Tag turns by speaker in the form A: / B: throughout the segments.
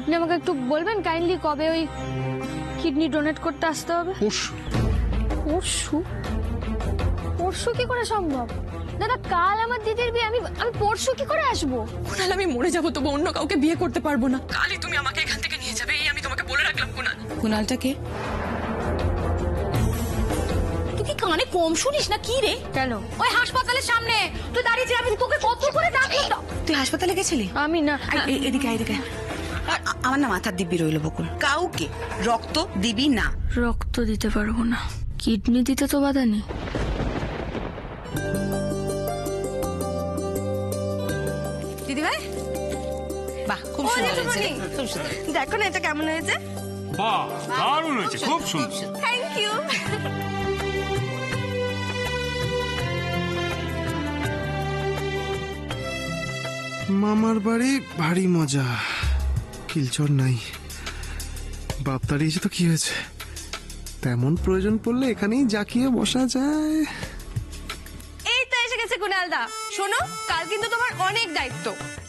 A: আপনি আমাকে একটু বলবেন কাইন্ডলি কবে ওই কিডনি ডোনেট করতে আসতে হবে?
B: পরশু।
A: পরশু? পরশু কি করে সম্ভব? দাদা কাল আমার দিদির বিয়ে, আমি পরশু কি করে আসবো?
C: কুনাল আমি মরে যাবো তবু অন্য কাউকে বিয়ে করতে পারবো না। কালই তুমি আমাকে এখান থেকে নিয়ে যাবে, এই আমি তোমাকে বলে রাখলাম। কুনাল, কুনালটা কে? তুই কি কানে কম শুনিস না কি রে?
A: কেন?
C: ওই হাসপাতালের সামনে তুই দাঁড়িয়ে ছিলি, আমি তোকে কত করে ডাকলাম। তুই হাসপাতালে গেছিলি?
A: আমি না।
C: এদিকে এদিকে।
D: আমার না মাথার দিব্যি রইল বকুল, কাউকে রক্ত দিবি না।
A: রক্ত দিতে পারবো না, কিডনি দিতে তো বাধা নেই।
C: দিদি ভাই,
D: বাহ খুব সুন্দর হয়েছে, খুব সুন্দর।
C: দেখো না এটা কেমন হয়েছে।
E: বাহ দারুণ হয়েছে, খুব সুন্দর।
C: Thank you.
B: মামার বাড়ি ভারী মজা, কিলচর নাই। বাপ দাঁড়িয়েছে তো কি হয়েছে, তেমন প্রয়োজন পড়লে এখানেই জাকিয়ে বসা যায়।
C: এই তো এসে গেছে কুনালদা। শোনো, কাল কিন্তু তোমার অনেক দায়িত্ব।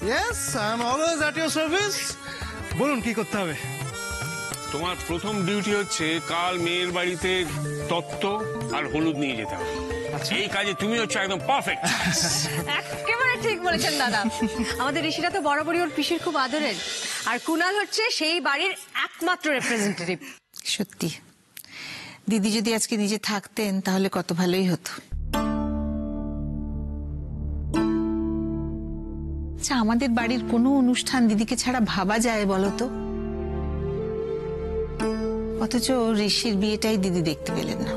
B: Yes, I am always at your service. বলুন কি করতে হবে?
E: তোমার প্রথম ডিউটি হচ্ছে কাল মেয়ের বাড়িতে তত্ত্ব আর হলুদ নিয়ে যেতে হবে। এই কাজে তুমি হচ্ছে একদম পারফেক্ট।
C: একেবারে ঠিক বলেছেন দাদা। আমাদের ঋষিরা তো বরাবরই ওর পিসির খুব আদরের, আর কুনাল হচ্ছে সেই বাড়ির একমাত্র রিপ্রেজেন্টেটিভ।
D: সত্যি দিদি যদি আজকে নিজে থাকতেন তাহলে কত ভালোই হতো। আচ্ছা, আমাদের বাড়ির কোনো অনুষ্ঠান দিদিকে ছাড়া ভাবা যায় বলতো? অথচ ঋষির বিয়েটাই দিদি দেখতে পেলেন না।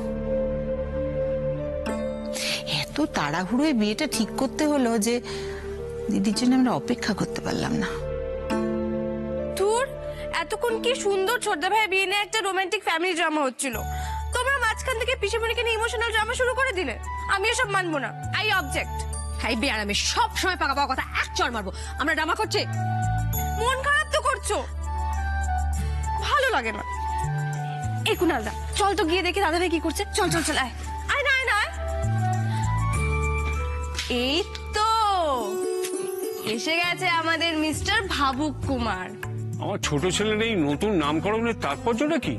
D: এত তাড়াহুড়োয় বিয়েটা ঠিক করতে হলো যে দিদির জন্য আমরা অপেক্ষা করতে পারলাম না।
C: তোর এতক্ষণ কি সুন্দর ছোটদা ভাই বিয়ে নিয়ে একটা রোমান্টিক ফ্যামিলি ড্রামা হচ্ছিল, তোমরা মাঝখান থেকে পিসিমণিকে নিয়ে ইমোশনাল ড্রামা শুরু করে দিলে। আমি এসব মানবো না, আই অবজেক্ট। হাই বেয়ার, আমি সব সময় পাকা পাকা কথা এক চড় মারবো। আমরা ড্রামা করছি, মন খারাপ তো করছো, ভালো লাগে না। এই কুনালদা চল তো গিয়ে দেখি দাদা ভাই কি করছে। চল চল চল, আয় আয় না আয় না আয়। এই তো এসে গেছে আমাদের মিস্টার ভাবুক কুমার।
E: আমার ছোট ছেলের এই নতুন নামকরণের তাৎপর্যটা কি?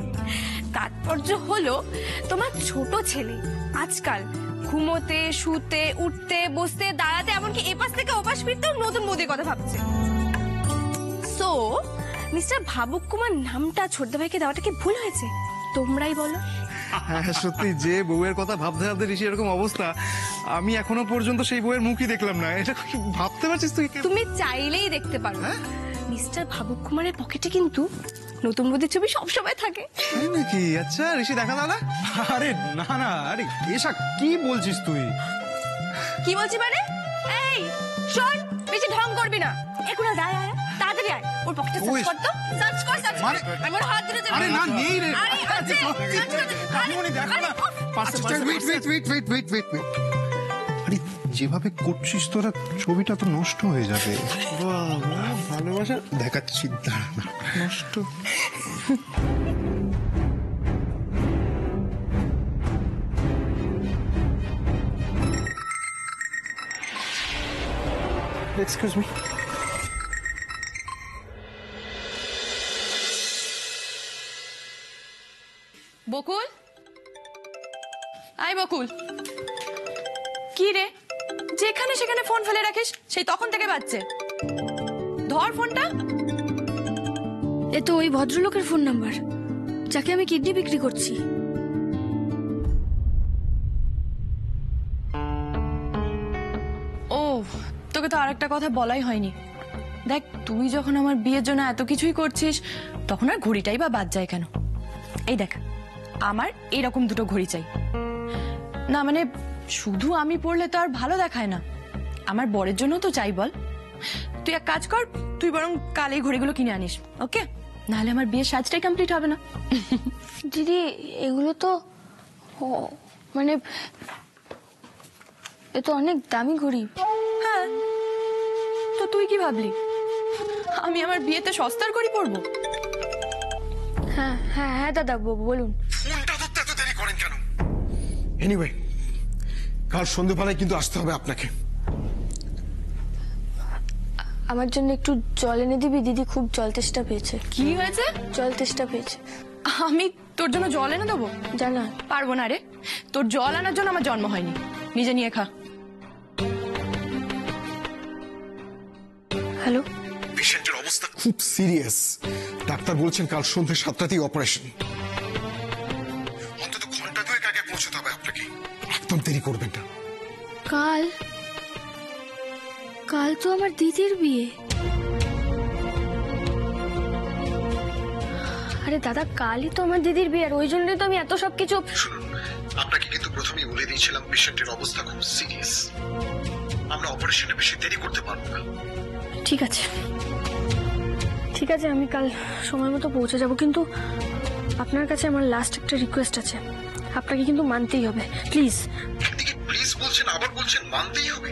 C: তাৎপর্য হলো তোমার ছোট ছেলে আজকাল ঘুমোতে, শুতে, উঠতে, বসতে, দাঁড়াতে, এমনকি এপাশ থেকে ওপাশ ফিরতেও নতুন বৌদির কথা ভাবছে। সো মিস্টার ভাবুক কুমার নামটা ছোটদা ভাইকে দেওয়াটা কি ভুল হয়েছে? তোমরাই বলো।
B: হ্যাঁ সত্যি, যে বউয়ের কথা ভাবতে ভাবতে ঋষি এরকম অবস্থা, আমি এখনো পর্যন্ত সেই বউয়ের মুখই দেখলাম না। এটা কি ভাবতে পারছিস তুই?
C: তুমি চাইলেই দেখতে পারো, মিস্টার ভাবুক কুমারের পকেটে কিন্তু নতুন বৌদির ছবি সবসময় থাকে।
B: তাই নাকি? আচ্ছা ঋষি দেখা দাও না।
F: আরে না না, আরে এসা কি বলছিস তুই?
C: কি বলছি মানে? এই শোন, বেশি ঢং করবি না। এখন আয় আয় তাড়াতাড়ি আয়, ওর পকেটে সার্চ কর তো, সার্চ কর সার্চ কর। আমি ওর হাত ধরে যাবো।
F: আরে না, নেই রে।
C: আরে আছে, সার্চ কর।
F: কাকিমণি দেখো না।
B: আচ্ছা ওয়েট।
F: আরে যেভাবে করছিস তোরা, ছবিটা তো নষ্ট হয়ে যাবে।
B: বাবা, ভালোবাসা
F: দেখাচ্ছি, দাঁড়া না।
B: নষ্ট। Excuse me.
C: বকুল, আয় বকুল। কি রে, যেখানে সেখানে ফোন ফেলে রাখিস, সেই তখন থেকে বাজছে। ধর ফোনটা।
A: এ তো ওই ভদ্রলোকের ফোন নাম্বার, যাকে আমি কিডনি বিক্রি করছি।
C: ও, তোকে তো আরেকটা কথা বলাই হয়নি। দেখ, তুই যখন আমার বিয়ের জন্য এত কিছুই করছিস, তখন আর ঘড়িটাই বা বাদ যায় কেন? এই দেখ, আমার এরকম দুটো ঘড়ি চাই। না মানে শুধু আমি পড়লে তো আর ভালো দেখায় না, আমার বরের জন্য তো চাই। বল, তুই এক কাজ কর, তুই বরং কাল এই ঘড়িগুলো কিনে আনিস, ওকে? নাহলে আমার বিয়ের সাজটাই কমপ্লিট হবে না।
A: দিদি এগুলো তো মানে এ তো অনেক দামি ঘড়ি।
C: হ্যাঁ, তো তুই কি ভাবলি আমি আমার বিয়েতে সস্তার ঘড়ি পরবো?
A: হ্যাঁ হ্যাঁ হ্যাঁ দাদা বলুন।
F: ফোনটা ধরতে এত দেরি করেন কেন? এনিওয়ে, কাল সন্ধ্যেবেলায় কিন্তু আসতে হবে আপনাকে।
A: আমার জন্য একটু জল এনে দিবি? দিদি খুব জল তেষ্টা পেয়েছে।
C: কি হয়েছে?
A: জল তেষ্টা পেয়েছে।
C: আমি তোর জন্য জল এনে দেবো?
A: জানা
C: পারবো না রে, তোর জল আনার জন্য আমার জন্ম হয়নি। নিজে নিয়ে খা।
A: হ্যালো,
F: পেশেন্টের অবস্থা খুব সিরিয়াস। ডাক্তার বলছেন কাল সন্ধ্যে 7টাতেই অপারেশন। অন্তত ঘন্টা দুয়েক আগে পৌঁছতে হবে আপনাকে, একদম দেরি করবেন না।
A: কাল কাল তো আমার দিদির বিয়ে। আরে দাদা, কালই তো আমার দিদির বিয়ে, আর ওই জন্যই তো আমি এত সবকিছু।
F: শুনুন, আপনাকে কিন্তু প্রথমেই বলে দিয়েছিলাম পেশেন্টের অবস্থা খুব সিরিয়াস। আমরা অপারেশনে বেশি দেরি করতে পারবো না।
A: ঠিক আছে ঠিক আছে, আমি কাল সময় মতো পৌঁছে যাব, কিন্তু আপনার কাছে আমার লাস্ট একটা রিকোয়েস্ট আছে। আপনাকে কিন্তু মানতেই হবে, প্লিজ।
F: একদিকে প্লিজ বলছেন, আবার বলছেন মানতেই হবে।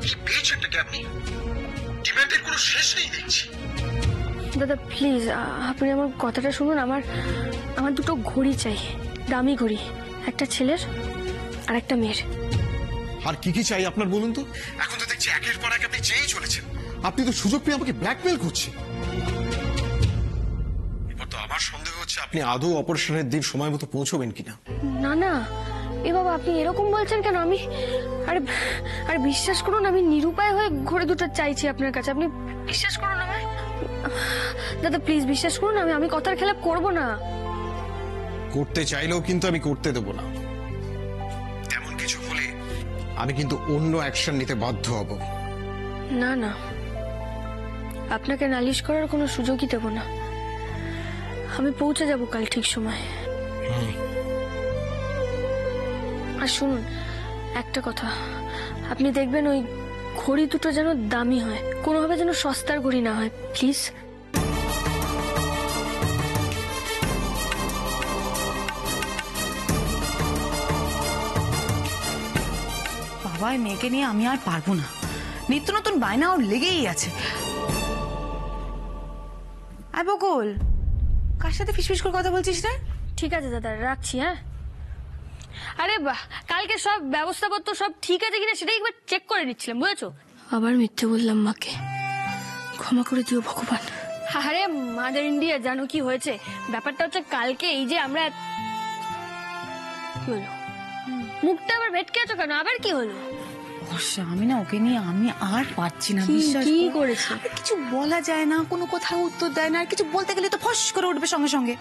F: কি পেয়েছেন নাকি আপনি? ডিমান্ডের কোনো শেষ নেই দেখছি।
A: দাদা প্লিজ, আপনি আমার কথাটা শুনুন। আমার দুটো ঘড়ি চাই, দামি ঘড়ি, একটা ছেলের আর একটা মেয়ের।
F: আর কি কি চাই আপনার বলুন তো? এখন তো দেখছি একের পর এক আপনি চেয়েই চলেছেন। আপনি তো সুযোগ পেয়ে আমাকে ব্ল্যাকমেল করছেন। এবার তো আমার সন্দেহ হচ্ছে আপনি আদৌ অপারেশনের দিন সময় মতো পৌঁছবেন কিনা।
A: না না, এ বাবা আপনি এরকম বলছেন কেন? আমি আর বিশ্বাস করুন, আমি নিরুপায় হয়ে ঘড়ি দুটো চাইছি আপনার কাছে। আপনি বিশ্বাস করুন আমায়। দাদা প্লিজ বিশ্বাস করুন, আমি কথার খেলাপ করব না।
F: করতে চাইলেও কিন্তু আমি করতে দেব না। তেমন কিছু হলে আমি কিন্তু অন্য অ্যাকশন নিতে বাধ্য হব।
A: না না, আপনাকে নালিশ করার কোনো সুযোগই দেব না। আমি পৌঁছে যাব কাল ঠিক সময়। আর শুনুন একটা কথা, আপনি দেখবেন ওই ঘড়ি দুটো যেন দামি হয়, কোনোভাবে যেন সস্তার ঘড়ি না হয়, প্লিজ।
G: বাবা, এই মেয়েকে নিয়ে আমি আর পারবো না। নিত্য নতুন বায়না ওর লেগেই আছে। আয় বকুল, কার সাথে ফিসফিস করে কথা বলছিস রে?
A: ঠিক আছে দাদা, রাখছি। হ্যাঁ, আরে বাহ, কালকে সব ব্যবস্থাপত্র সব ঠিক আছে কিনা সেটাই একবার চেক করে নিচ্ছিলাম, বুঝেছো? আবার মিথ্যে বললাম মাকে, ক্ষমা করে দিও ভগবান। আরে মাদার ইন্ডিয়া, জানো কি হয়েছে? ব্যাপারটা হচ্ছে কালকে এই যে আমরা, কি হলো? মুখটা আবার ভেটকে আছো কেন? আবার কি হলো?
G: বর্ষা, আমি না ওকে নিয়ে আমি আর পারছি না।
A: কি
G: বিশ্বাস
A: কি
G: কর।
A: করেছে?
G: আর কিছু বলা যায় না, কোনো কথা উত্তর দেয় না, আর কিছু বলতে গেলে তো ফস করে উঠবে সঙ্গে সঙ্গে।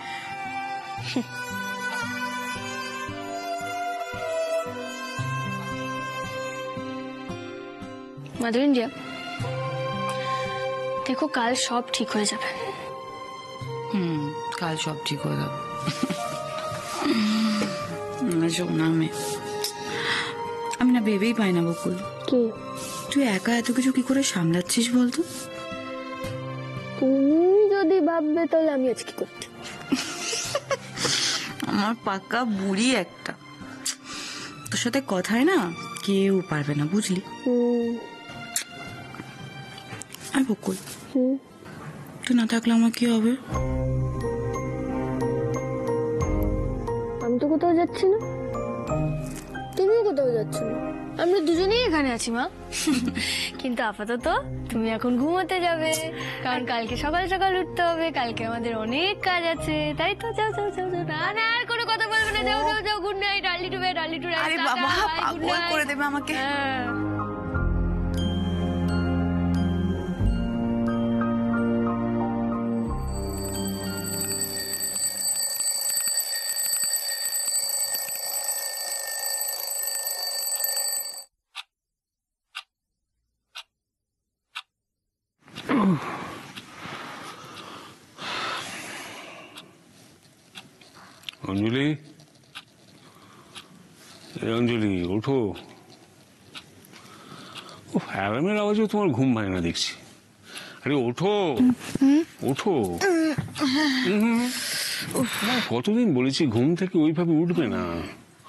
A: মাদার ইন্ডিয়া, দেখো কাল সব ঠিক হয়ে যাবে।
G: কাল সব ঠিক হয়ে যাবে। শোনা, আমি না ভেবেই পাই না বকুল,
A: কি
G: তুই একা এত কিছু কি করে সামলাচ্ছিস বলতো?
A: তুমি যদি ভাববে তাহলে আমি আজ কি করতে?
G: আমার পাকা বুড়ি একটা, তোর সাথে কথায় না কেউ পারবে না, বুঝলি? আর বকুল, তুই না থাকলে আমার কি হবে?
A: আমি তো কোথাও যাচ্ছি না, তুমিও কোথাও যাচ্ছ না, আমরা দুজনেই এখানে আছি মা। কিন্তু আপাতত তুমি এখন ঘুমোতে যাবে, কারণ কালকে সকাল সকাল উঠতে হবে, কালকে আমাদের অনেক কাজ আছে, তাই তো? যাও যাও যাও যাও, না না আর কোনো কথা বলবে না, যাও যাও যাও, good night, early to bed, early to rise.
G: আরে বাবা, পাগল করে দেবে আমাকে।
E: অঞ্জলি, অঞ্জলি ওঠো। ও অ্যালার্মের আওয়াজও তোমার ঘুম ভাঙে না দেখছি। আরে ওঠো ওঠো। কতদিন বলেছি ঘুম থেকে ওইভাবে উঠবে না,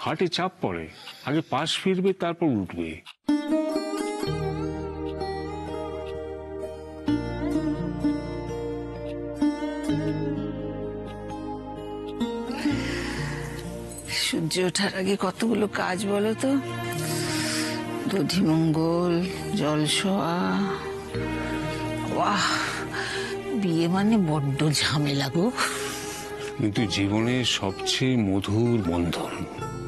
E: হার্টে চাপ পড়ে, আগে পাশ ফিরবে তারপর উঠবে।
G: সূর্য ওঠার আগে কতগুলো কাজ বলো তো, দধিমঙ্গল, জলসোয়া,
D: বাবা, বিয়ে মানে বড্ড ঝামেলা গো।
E: কিন্তু জীবনের সবচেয়ে মধুর বন্ধন,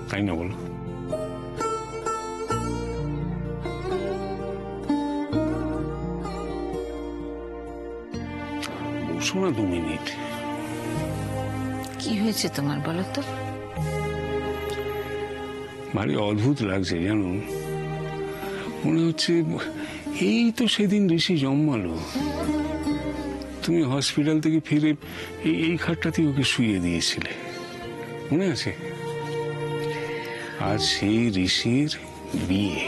E: তাই না বলো? বসো না 2 মিনিট।
D: কি হয়েছে তোমার বলো তো?
E: ভারী অদ্ভুত লাগছে জানো, মনে হচ্ছে এই তো সেদিন ঋষি জন্মালো, তুমি হসপিটাল থেকে ফিরে এই খাটটাতেই ওকে শুইয়ে দিয়েছিলে, মনে আছে? আর সেই ঋষির বিয়ে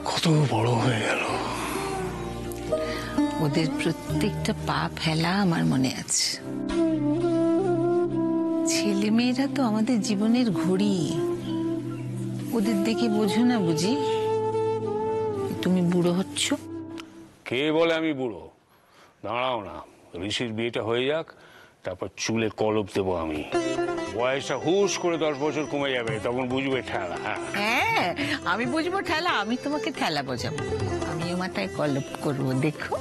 E: কত বড় হয়ে গেল।
D: ওদের প্রত্যেকটা পা ফেলা আমার মনে আছে। ছেলে মেয়েরা তো আমাদের জীবনের ঘড়ি, ওদের দেখে বোঝো না বুঝি তুমি বুড়ো হচ্ছ?
E: কে বলে আমি বুড়ো? দাঁড়াও না, ঋষির বিয়েটা হয়ে যাক, তারপর চুলে কলপ দেবো আমি। বয়সটা হুশ করে 10 বছর কমে যাবে, তখন বুঝবে ঠেলা।
D: হ্যাঁ, আমি বুঝবো ঠেলা, আমি তোমাকে ঠেলা বোঝাবো। আমিও মাথায় কলপ করবো, দেখো।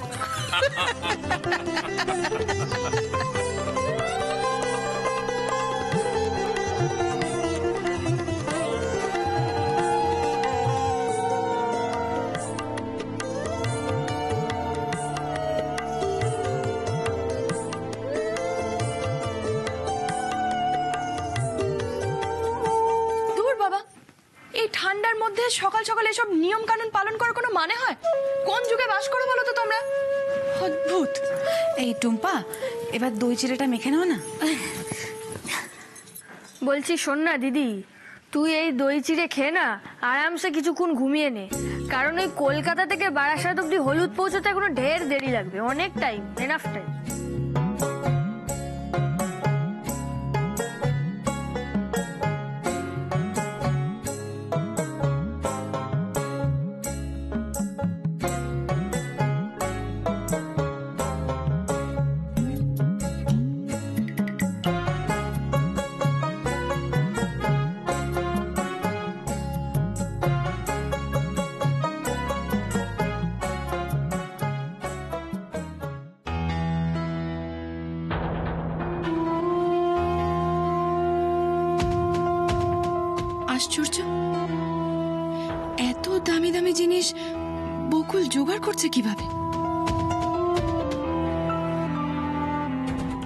C: দূর বাবা, এই ঠান্ডার মধ্যে সকাল সকাল এসব নিয়ম কানুন পালন করার কোনো মানে হয়? কোন যুগে বাস করো বলো তো তোমরা? অদ্ভুত।
G: এই টুম্পা, এবার দই চিড়েটা মেখে নাও না।
A: বলছি শোন না দিদি, তুই এই দই চিড়ে খেয়ে না আরামসে কিছুক্ষণ ঘুমিয়ে নে, কারণ ওই কলকাতা থেকে বারাসাত অব্দি হলুদ পৌঁছতে এখনো ঢের দেরি লাগবে, অনেক টাইম, এনাফ টাইম।
G: আশ্চর্য, এত দামি দামি জিনিস বকুল জোগাড় করছে কিভাবে?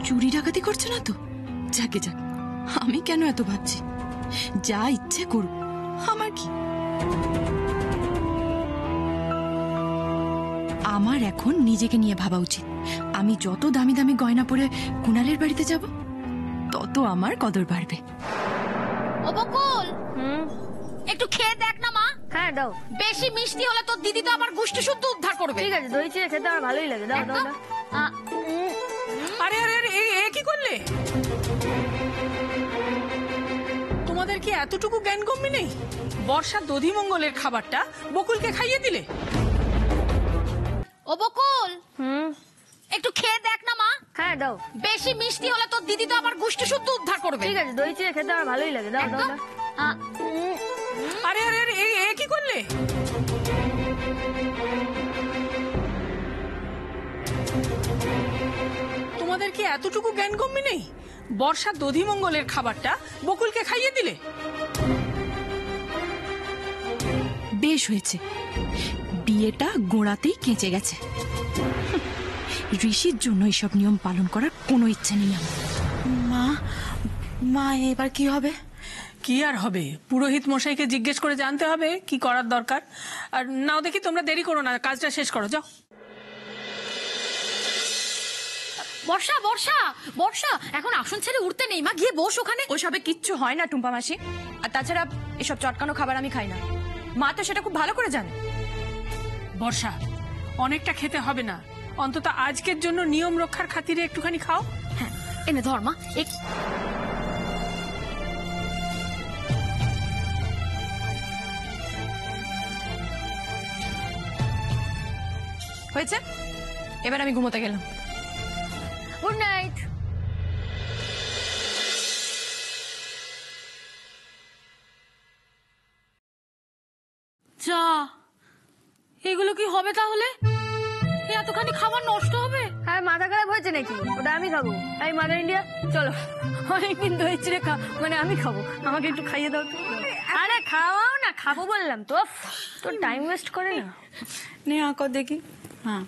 G: চুরি ডাকাতি করছে না তো? যাকে যাক, আমি কেন এত ভাবছি? যা ইচ্ছে করুক, আমার কি? আমার এখন নিজেকে নিয়ে ভাবা উচিত। আমি যত দামি দামি গয়না পরে কুণালের বাড়িতে যাব, তত আমার কদর বাড়বে।
H: ও বকুল, একটু খেয়ে দেখ না মা।
A: হ্যাঁ দাও।
H: বেশি মিষ্টি হলে তোর দিদি তো আমার গুষ্টি শুদ্ধ উদ্ধার করবে।
A: ঠিক আছে, দই চিড়ে খেতে আমার ভালোই লাগে, দাও দাও দাও।
I: আরে আরে আরে, এ কি করলে? তোমাদের কি এতটুকু জ্ঞানগম্যি নেই? বর্ষা দধিমঙ্গলের খাবারটা বকুলকে খাইয়ে দিলে।
H: ও বকুল, একটু খেয়ে দেখ না মা।
A: হ্যাঁ দাও।
H: বেশি মিষ্টি হলে তোর দিদি তো আমার গুষ্টি শুদ্ধ উদ্ধার করবে।
A: ঠিক আছে, দই চিড়ে খেতে আমার ভালোই লাগে, দাও দাও দাও।
I: আরে আরে আরে, এ কি করলে? তোমাদের কি এতটুকু জ্ঞানগম্যি নেই? বর্ষা দধিমঙ্গলের খাবারটা বকুলকে খাইয়ে দিলে।
G: বেশ হয়েছে, বিয়েটা গোড়াতেই কেঁচে গেছে। ঋষির জন্য এসব নিয়ম পালন করার কোনো ইচ্ছে নেই আমার।
C: মা, মা এবার কি হবে?
I: কি আর হবে, পুরোহিত মশাইকে জিজ্ঞেস করে জানতে হবে কি করার দরকার। আর নাও দেখি, তোমরা দেরি করো না, কাজটা শেষ করো, যাও।
H: বর্ষা বর্ষা বর্ষা, এখন আসন ছেড়ে উঠতে নেই মা, গিয়ে বস ওখানে।
C: ওইসবে কিচ্ছু হয় না টুম্পা মাসি, আর তাছাড়া এসব চটকানো খাবার আমি খাই না। মা তো সেটা খুব ভালো করে জানে।
I: বর্ষা, অনেকটা খেতে হবে না, অন্তত আজকের জন্য নিয়ম রক্ষার খাতিরে একটুখানি খাও।
H: হ্যাঁ, এনে ধর মা।
C: হয়েছে, এবার আমি ঘুমোতে গেলাম।
A: Good night.
H: যা, এগুলো কি হবে তাহলে? এতখানি খাবার নষ্ট হবে?
A: হ্যাঁ, মাথা খারাপ হয়েছে নাকি? ওটা আমি খাবো। এই মাদার ইন্ডিয়া, চলো। অনেকদিন ধরে চিড়ে মানে আমি খাবো, আমাকে একটু খাইয়ে দাও তো। আরে খাওয়াও না, খাবো বললাম তো। তোর টাইম ওয়েস্ট করে না।
G: নে আঁকো দেখি। হ্যাঁ,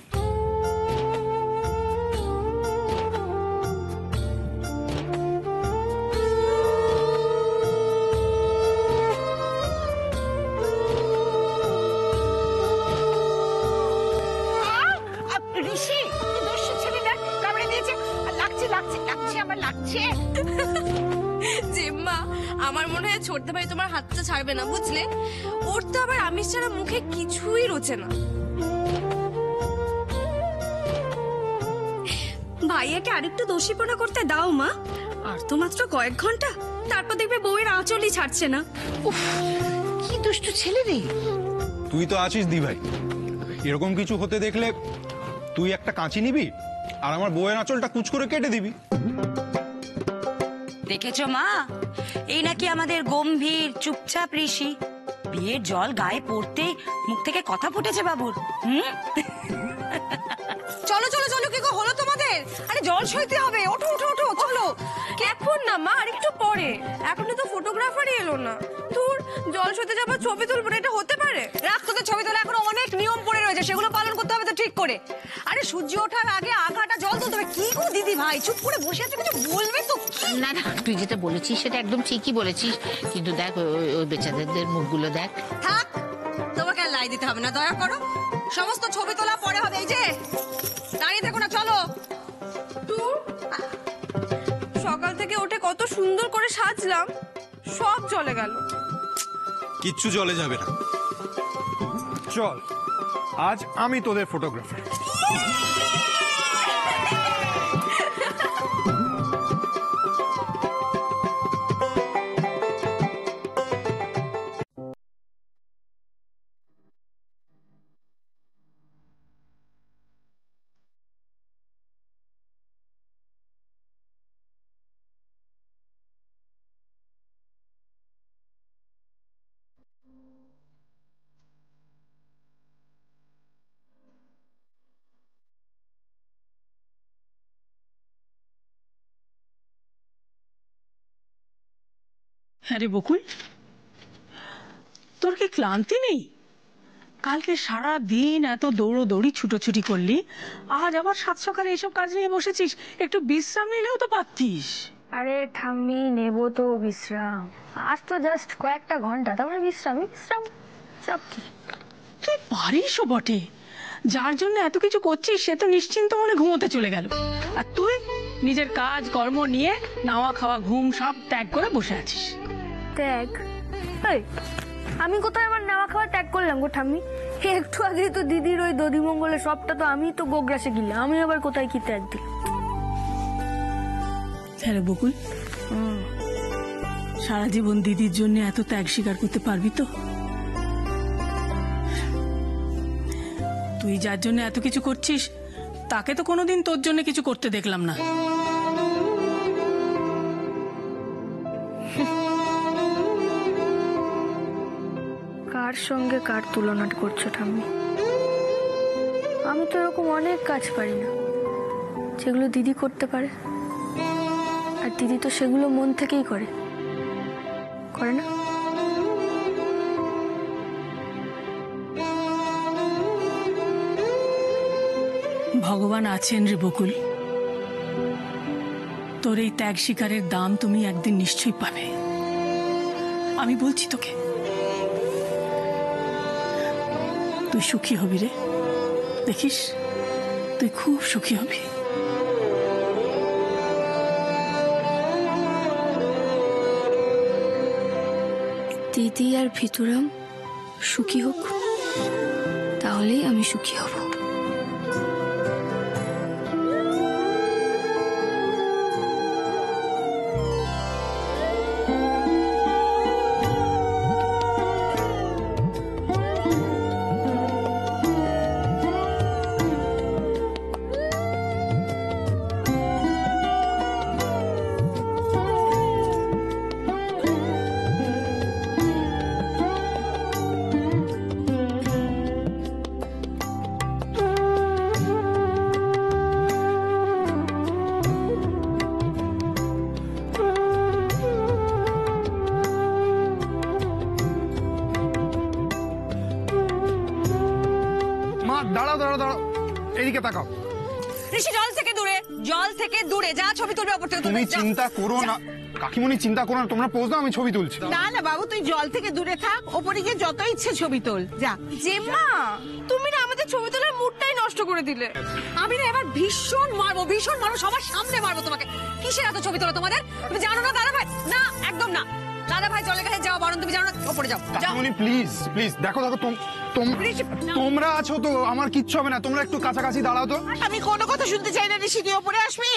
D: ঋষি দস্যু ছেলে দেখ কামড়ে দিয়েছে। লাগছে লাগছে লাগছে, আমার লাগছে।
C: জিম্মা, আমার মনে হয় ছোট্ট ভাই তোমার হাতটা ছাড়বে না, বুঝলে? ওর তো আবার আমিষ ছাড়া মুখে কিছুই রোচে না। ভাইয়াকে আরেকটু দোষীপনা করতে দাও মা, আর তো মাত্র কয়েক ঘন্টা, তারপর দেখবে বউয়ের আঁচলই ছাড়ছে না।
D: কি দুষ্টু ছেলে রে।
J: তুই তো আছিস দি ভাই, এরকম কিছু হতে দেখলে তুই একটা কাঁচি নিবি আর আমার বউয়ের আঁচলটা কুচ করে কেটে দিবি।
K: দেখেছো মা, এই নাকি আমাদের গম্ভীর চুপচাপ ঋষি। বিয়ের জল গায়ে পড়তে মুখ থেকে কথা ফুটেছে বাবুর।
C: চলো চলো চলো, কি গো হলো তোমাদের? আরে জল সইতে হবে, ওঠো ওঠো ওঠো, চলো। এখন না মা, আর একটু পরে। এখনো তো ফটোগ্রাফারই এলো না। দূর, জল সইতে যাবো, ছবি তুলবো না, এটা হতে পারে? রাখ তোদের ছবি তোলা, এখনো অনেক নিয়ম পড়ে রয়েছে, সেগুলো পালন করতে হবে তো ঠিক করে। আরে সূর্য ওঠার আগে আগাটা জল তুলতে হবে। কি গো দিদি ভাই, চুপ করে বসে আছে, কিছু বলবে তো?
D: না না, তুই যেটা বলেছিস সেটা একদম ঠিকই বলেছিস, কিন্তু দেখ ওই বেচাদের মুখগুলো দেখ।
C: থাক, তোমাকে আর লাই দিতে হবে না, দয়া করো। সমস্ত ছবি তোলা পরে হবে। এই যে দাঁড়িয়ে থেকো না, চলো। সকাল থেকে উঠে কত সুন্দর করে সাজলাম, সব চলে গেল।
J: কিচ্ছু চলে যাবে না, চল আজ আমি তোদের ফটোগ্রাফার।
I: হ্যাঁ রে বকুল, তোর কি ক্লান্তি নেই? কালকে সারা দিন এত দৌড়োদৌড়ি ছুটোছুটি করলি, আজ আবার সাত সকালে এসব কাজ নিয়ে বসেছিস। একটু বিশ্রাম নিলেও তো পারতিস।
A: আরে ঠাম্মি, নেবো তো বিশ্রাম। আজ তো জাস্ট কয়েকটা ঘন্টা, তারপরে বিশ্রাম বিশ্রাম সব কি।
I: তুই পারিসও বটে, যার জন্য এত কিছু করছিস সে তো নিশ্চিন্ত মনে ঘুমোতে চলে গেল, আর তুই নিজের কাজ কর্ম নিয়ে নাওয়া খাওয়া ঘুম সব ত্যাগ করে বসে আছিস।
A: ত্যাগ? আমি কোথায় আমার নাওয়া খাওয়া ত্যাগ করলাম গো ঠাম্মি? একটু আগে তো দিদির ওই দধিমঙ্গলে সবটা তো আমি তো গোগ্রাসে গিলাম, আমি আবার কোথায় কি ত্যাগ দিলাম?
I: হ্যাঁ রে বকুল, সারা জীবন দিদির জন্য এত ত্যাগ স্বীকার করতে পারবি তো? তুই যার জন্য এত কিছু করছিস তাকে তো কোনোদিন তোর জন্য কিছু করতে দেখলাম না।
A: কার সঙ্গে কার তুলনা করছো ঠাম্মি? আমি তো এরকম অনেক কাজ পারি না যেগুলো দিদি করতে পারে, আর দিদি তো সেগুলো মন থেকেই করে না?
I: ভগবান আছেন রে বকুল, তোর এই ত্যাগ স্বীকারের দাম তুমি একদিন নিশ্চয়ই পাবে, আমি বলছি তোকে। তুই সুখী হবি রে, দেখিস তুই খুব সুখী হবি।
A: দিদি আর ভিতুরাম সুখী হোক, তাহলেই আমি সুখী হব।
B: দাঁড়াও দাঁড়াও দাঁড়াও, এদিকে তাকাও।
K: ঋষি জল থেকে দূরে যা ছবি তুলবে ওপর থেকে
J: তুমি চিন্তা করো না কাকিমণি, চিন্তা করো না, তোমরা পোজ দাও, আমি ছবি তুলছি।
D: না না বাবু, তুই জল থেকে দূরে থাক, ওপরে গিয়ে যত ইচ্ছে ছবি তোল, যা।
C: জেম্মা তুমি না আমাদের ছবি তোলার মুডটাই নষ্ট করে দিলে।
K: আমি না এবার ভীষণ মারবো সবার সামনে মারবো তোমাকে। কিসের এত ছবি তোলো তোমাদের? তুমি জানো না দাদা ভাই? না একদম না, দাদা ভাই জলের কাছে যাও, বরং তুমি জানো না, ওপরে যাও।
J: কাকিমণি প্লিজ প্লিজ, দেখো দেখো, তোমরা আছো তো, আমার কিচ্ছু হবে না, তোমরা একটু কাছাকাছি দাঁড়াও তো।
D: আমি কোনো কথা শুনতে চাই না ঋষি, তুই ওপরে আসবি।